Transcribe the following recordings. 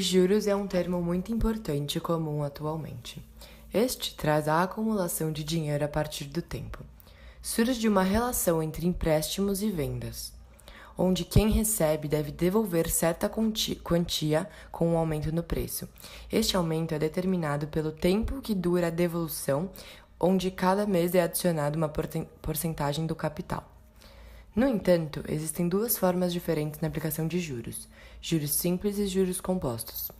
Juros é um termo muito importante e comum atualmente. Este traz a acumulação de dinheiro a partir do tempo. Surge de uma relação entre empréstimos e vendas, onde quem recebe deve devolver certa quantia com um aumento no preço. Este aumento é determinado pelo tempo que dura a devolução, onde cada mês é adicionado uma porcentagem do capital. No entanto, existem duas formas diferentes na aplicação de juros: juros simples e juros compostos.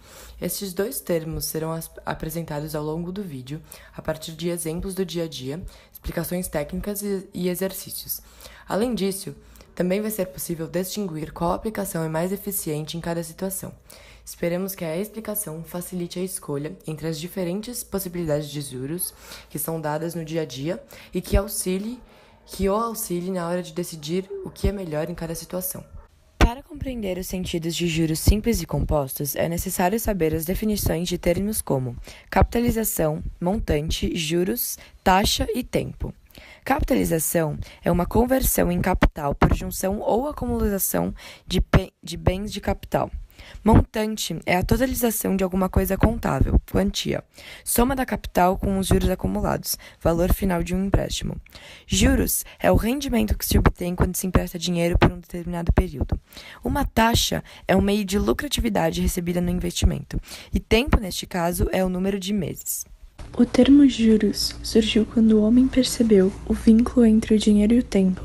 Estes dois termos serão apresentados ao longo do vídeo, a partir de exemplos do dia a dia, explicações técnicas e exercícios. Além disso, também vai ser possível distinguir qual aplicação é mais eficiente em cada situação. Esperamos que a explicação facilite a escolha entre as diferentes possibilidades de juros que são dadas no dia a dia e que o auxilie na hora de decidir o que é melhor em cada situação. Para compreender os sentidos de juros simples e compostos, é necessário saber as definições de termos como capitalização, montante, juros, taxa e tempo. Capitalização é uma conversão em capital por junção ou acumulação de bens de capital. Montante é a totalização de alguma coisa contável, quantia, soma da capital com os juros acumulados, valor final de um empréstimo. Juros é o rendimento que se obtém quando se empresta dinheiro por um determinado período. Uma taxa é um meio de lucratividade recebida no investimento, e tempo, neste caso, é o número de meses. O termo juros surgiu quando o homem percebeu o vínculo entre o dinheiro e o tempo.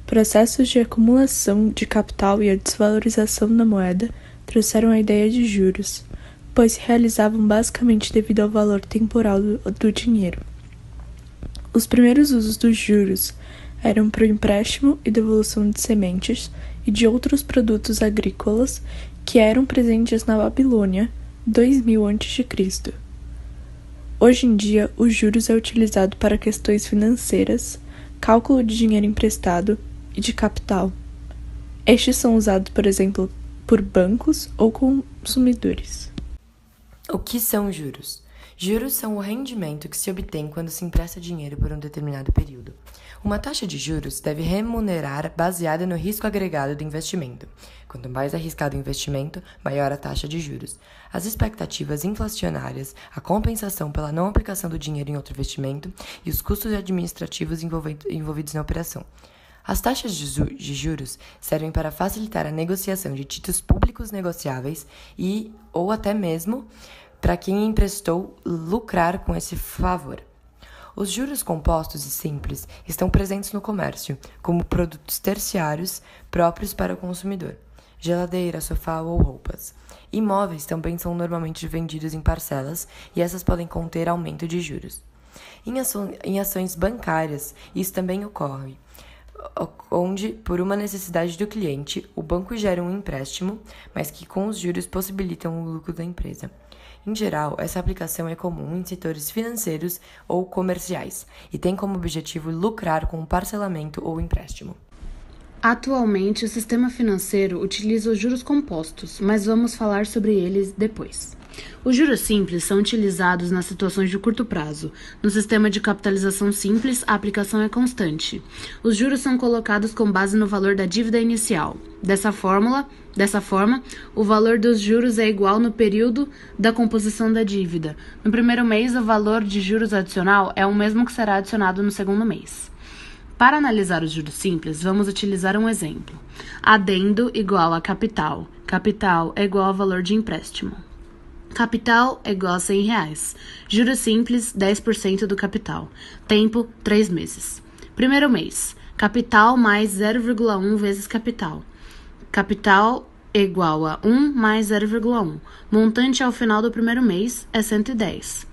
Processos de acumulação de capital e a desvalorização da moeda trouxeram a ideia de juros, pois se realizavam basicamente devido ao valor temporal do dinheiro. Os primeiros usos dos juros eram para o empréstimo e devolução de sementes e de outros produtos agrícolas que eram presentes na Babilônia, 2000 a.C. Hoje em dia, os juros é utilizado para questões financeiras, cálculo de dinheiro emprestado e de capital. Estes são usados, por exemplo, por bancos ou consumidores. O que são juros? Juros são o rendimento que se obtém quando se empresta dinheiro por um determinado período. Uma taxa de juros deve remunerar baseada no risco agregado do investimento. Quanto mais arriscado o investimento, maior a taxa de juros. As expectativas inflacionárias, a compensação pela não aplicação do dinheiro em outro investimento e os custos administrativos envolvidos na operação. As taxas de juros servem para facilitar a negociação de títulos públicos negociáveis ou até mesmo para quem emprestou lucrar com esse favor. Os juros compostos e simples estão presentes no comércio, como produtos terciários próprios para o consumidor, geladeira, sofá ou roupas. Imóveis também são normalmente vendidos em parcelas e essas podem conter aumento de juros. Em ações bancárias, isso também ocorre, onde, por uma necessidade do cliente, o banco gera um empréstimo, mas que com os juros possibilitam o lucro da empresa. Em geral, essa aplicação é comum em setores financeiros ou comerciais e tem como objetivo lucrar com o parcelamento ou empréstimo. Atualmente, o sistema financeiro utiliza os juros compostos, mas vamos falar sobre eles depois. Os juros simples são utilizados nas situações de curto prazo. No sistema de capitalização simples, a aplicação é constante. Os juros são colocados com base no valor da dívida inicial. Dessa forma, o valor dos juros é igual no período da composição da dívida. No primeiro mês, o valor de juros adicional é o mesmo que será adicionado no segundo mês. Para analisar os juros simples, vamos utilizar um exemplo. Adendo igual a capital. Capital é igual ao valor de empréstimo. Capital é igual a R$100. Juros simples, 10% do capital. Tempo, 3 meses. Primeiro mês. Capital mais 0,1 vezes capital. Capital é igual a 1 mais 0,1. Montante ao final do primeiro mês é 110.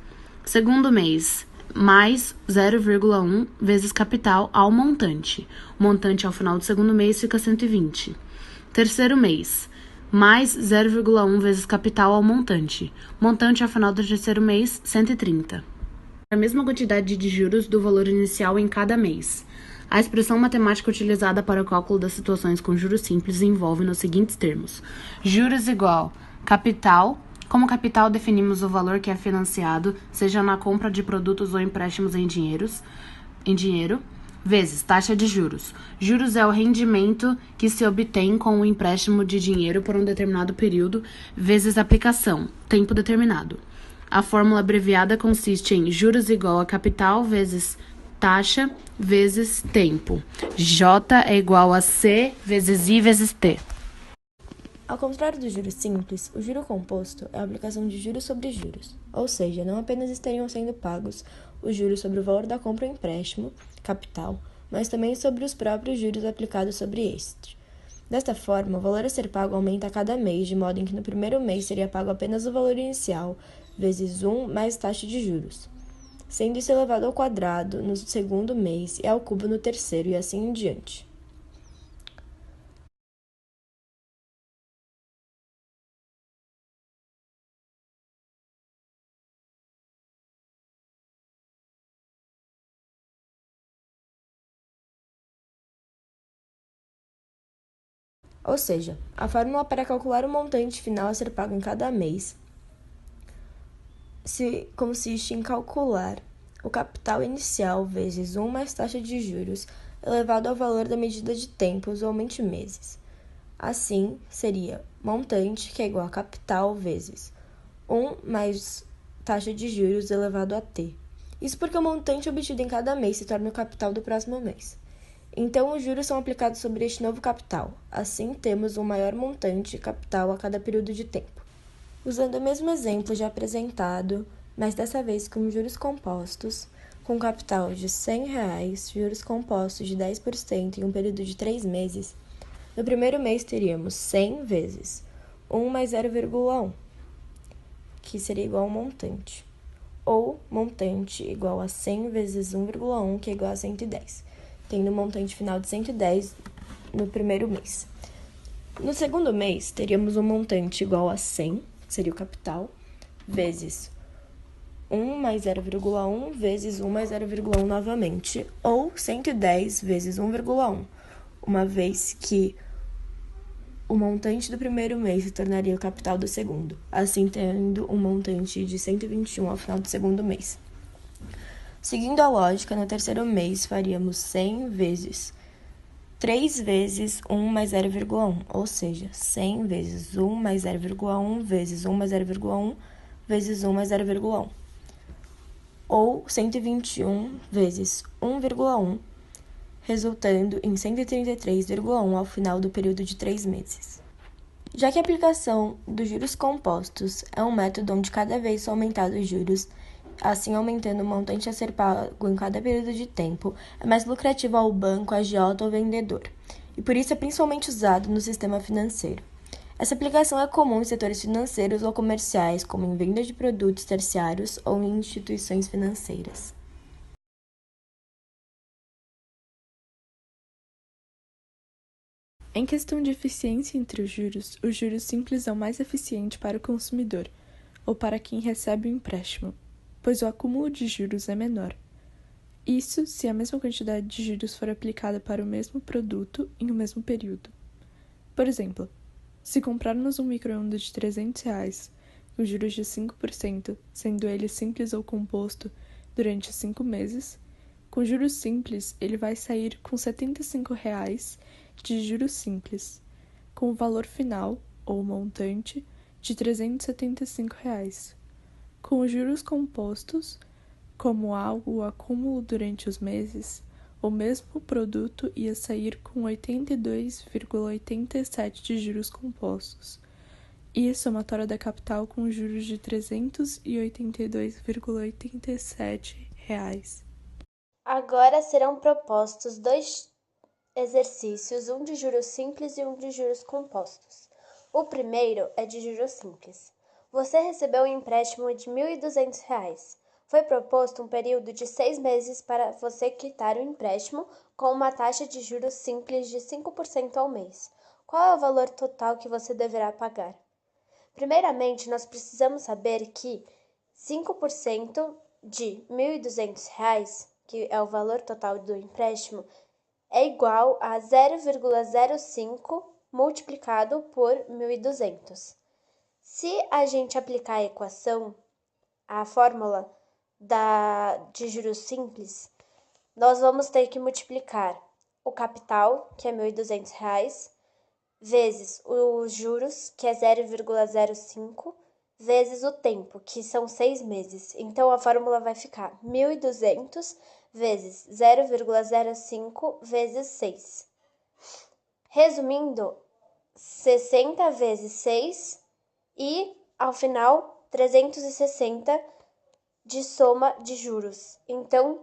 Segundo mês, mais 0,1 vezes capital ao montante. O montante ao final do segundo mês fica 120. Terceiro mês, mais 0,1 vezes capital ao montante. Montante ao final do terceiro mês, 130. A mesma quantidade de juros do valor inicial em cada mês. A expressão matemática utilizada para o cálculo das situações com juros simples envolve nos seguintes termos. Juros igual capital. Como capital, definimos o valor que é financiado, seja na compra de produtos ou empréstimos em dinheiro. vezes taxa de juros. Juros é o rendimento que se obtém com o empréstimo de dinheiro por um determinado período, vezes aplicação, tempo determinado. A fórmula abreviada consiste em juros igual a capital vezes taxa vezes tempo. J é igual a C vezes I vezes T. Ao contrário do juro simples, o juro composto é a aplicação de juros sobre juros, ou seja, não apenas estariam sendo pagos os juros sobre o valor da compra ou empréstimo, capital, mas também sobre os próprios juros aplicados sobre este. Desta forma, o valor a ser pago aumenta a cada mês, de modo em que no primeiro mês seria pago apenas o valor inicial, vezes 1 mais taxa de juros, sendo isso elevado ao quadrado no segundo mês e ao cubo no terceiro, e assim em diante. Ou seja, a fórmula para calcular o montante final a ser pago em cada mês consiste em calcular o capital inicial vezes 1 mais taxa de juros elevado ao valor da medida de tempo, usualmente meses. Assim, seria montante, que é igual a capital, vezes 1 mais taxa de juros elevado a t. Isso porque o montante obtido em cada mês se torna o capital do próximo mês. Então, os juros são aplicados sobre este novo capital. Assim, temos um maior montante de capital a cada período de tempo. Usando o mesmo exemplo já apresentado, mas dessa vez com juros compostos, com capital de R$ 100, juros compostos de 10% em um período de 3 meses, no primeiro mês teríamos 100 vezes 1 mais 0,1, que seria igual ao montante, ou montante igual a 100 vezes 1,1, que é igual a 110, tendo um montante final de 110 no primeiro mês. No segundo mês, teríamos um montante igual a 100, que seria o capital, vezes 1 mais 0,1 vezes 1 mais 0,1 novamente, ou 110 vezes 1,1, uma vez que o montante do primeiro mês se tornaria o capital do segundo, assim tendo um montante de 121 ao final do segundo mês. Seguindo a lógica, no terceiro mês faríamos 100 vezes 3 vezes 1 mais 0,1, ou seja, 100 vezes 1 mais 0,1 vezes 1 mais 0,1 vezes 1 mais 0,1, ou 121 vezes 1,1, resultando em 133,1 ao final do período de 3 meses. Já que a aplicação dos juros compostos é um método onde cada vez são aumentados os juros, assim aumentando o montante a ser pago em cada período de tempo, é mais lucrativo ao banco, agiota ou vendedor, e por isso é principalmente usado no sistema financeiro. Essa aplicação é comum em setores financeiros ou comerciais, como em venda de produtos terciários ou em instituições financeiras. Em questão de eficiência entre os juros simples é o mais eficiente para o consumidor, ou para quem recebe o empréstimo, pois o acúmulo de juros é menor. Isso se a mesma quantidade de juros for aplicada para o mesmo produto em um mesmo período. Por exemplo, se comprarmos um micro-ondas de R$ 300, com juros de 5%, sendo ele simples ou composto, durante 5 meses, com juros simples ele vai sair com R$ 75 de juros simples, com o valor final, ou montante, de R$ 375. Com os juros compostos, como há o acúmulo durante os meses, o mesmo produto ia sair com 82,87 de juros compostos, e a somatória da capital com juros de R$ 382,87. Agora serão propostos 2 exercícios, um de juros simples e um de juros compostos. O primeiro é de juros simples. Você recebeu um empréstimo de R$ 1.200. Foi proposto um período de 6 meses para você quitar o empréstimo com uma taxa de juros simples de 5% ao mês. Qual é o valor total que você deverá pagar? Primeiramente, nós precisamos saber que 5% de R$ 1.200, que é o valor total do empréstimo, é igual a 0,05 multiplicado por 1.200. Se a gente aplicar a equação, a fórmula de juros simples, nós vamos ter que multiplicar o capital, que é R$ 1.200, vezes os juros, que é 0,05, vezes o tempo, que são 6 meses. Então, a fórmula vai ficar 1.200 vezes 0,05 vezes 6. Resumindo, 60 vezes 6 e, ao final, 360 de soma de juros. Então, R$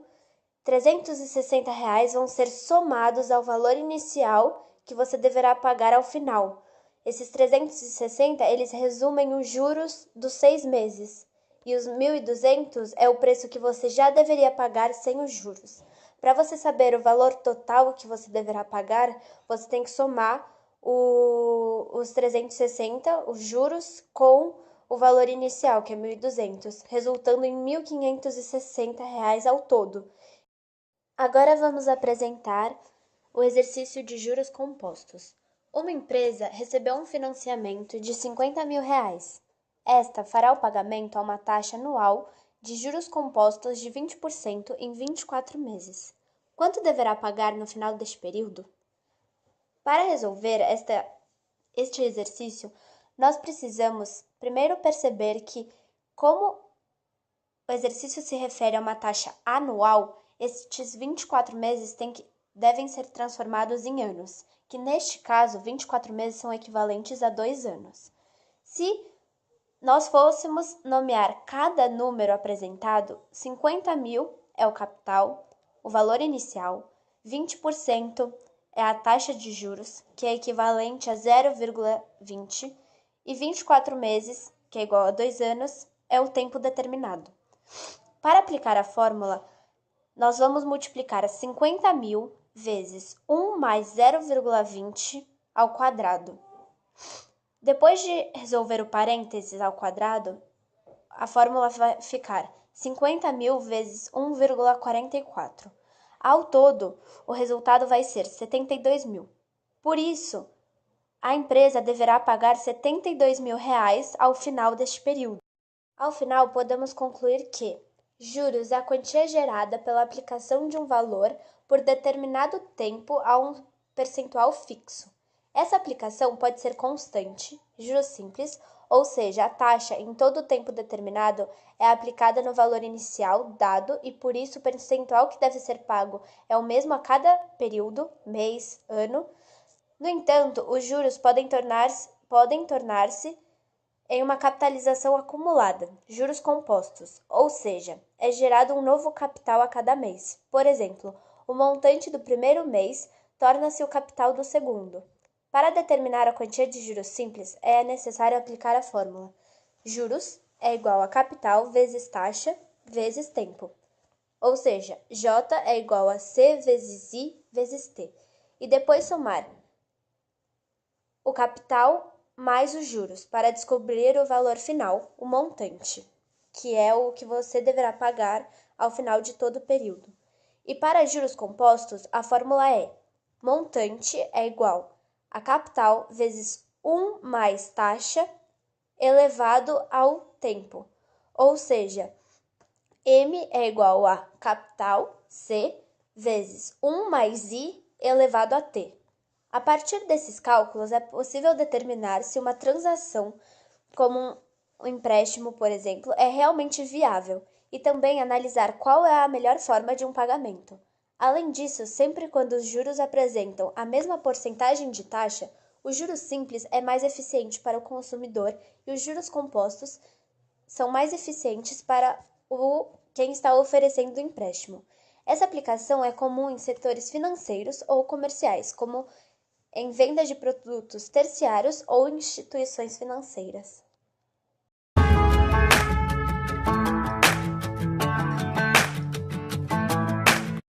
360 vão ser somados ao valor inicial que você deverá pagar ao final. Esses 360, eles resumem os juros dos 6 meses. E os 1.200 é o preço que você já deveria pagar sem os juros. Para você saber o valor total que você deverá pagar, você tem que somar os 360, os juros, com o valor inicial, que é 1.200, resultando em R$ 1.560 ao todo. Agora vamos apresentar o exercício de juros compostos. Uma empresa recebeu um financiamento de R$ 50 mil. Esta fará o pagamento a uma taxa anual de juros compostos de 20% em 24 meses. Quanto deverá pagar no final deste período? Para resolver este exercício, nós precisamos primeiro perceber que, como o exercício se refere a uma taxa anual, estes 24 meses devem ser transformados em anos, que neste caso, 24 meses são equivalentes a 2 anos. Se nós fôssemos nomear cada número apresentado, 50 mil é o capital, o valor inicial, 20% é a taxa de juros, que é equivalente a 0,20, e 24 meses, que é igual a 2 anos, é o tempo determinado. Para aplicar a fórmula, nós vamos multiplicar 50 mil vezes 1 mais 0,20 ao quadrado. Depois de resolver o parênteses ao quadrado, a fórmula vai ficar 50 mil vezes 1,44. Ao todo, o resultado vai ser 72 mil. Por isso, a empresa deverá pagar R$ 72 mil ao final deste período. Ao final, podemos concluir que juros é a quantia gerada pela aplicação de um valor por determinado tempo a um percentual fixo. Essa aplicação pode ser constante, juros simples, ou seja, a taxa em todo o tempo determinado é aplicada no valor inicial dado e por isso o percentual que deve ser pago é o mesmo a cada período, mês, ano. No entanto, os juros podem tornar-se em uma capitalização acumulada, juros compostos, ou seja, é gerado um novo capital a cada mês. Por exemplo, o montante do primeiro mês torna-se o capital do segundo. Para determinar a quantia de juros simples, é necessário aplicar a fórmula. Juros é igual a capital vezes taxa vezes tempo. Ou seja, J é igual a C vezes I vezes T. E depois somar o capital mais os juros para descobrir o valor final, o montante, que é o que você deverá pagar ao final de todo o período. E para juros compostos, a fórmula é: montante é igual a capital vezes 1 mais taxa elevado ao tempo. Ou seja, M é igual a capital, C, vezes 1 mais I elevado a T. A partir desses cálculos, é possível determinar se uma transação, como um empréstimo, por exemplo, é realmente viável e também analisar qual é a melhor forma de um pagamento. Além disso, sempre quando os juros apresentam a mesma porcentagem de taxa, o juros simples é mais eficiente para o consumidor e os juros compostos são mais eficientes para quem está oferecendo o empréstimo. Essa aplicação é comum em setores financeiros ou comerciais, como em venda de produtos terciários ou instituições financeiras.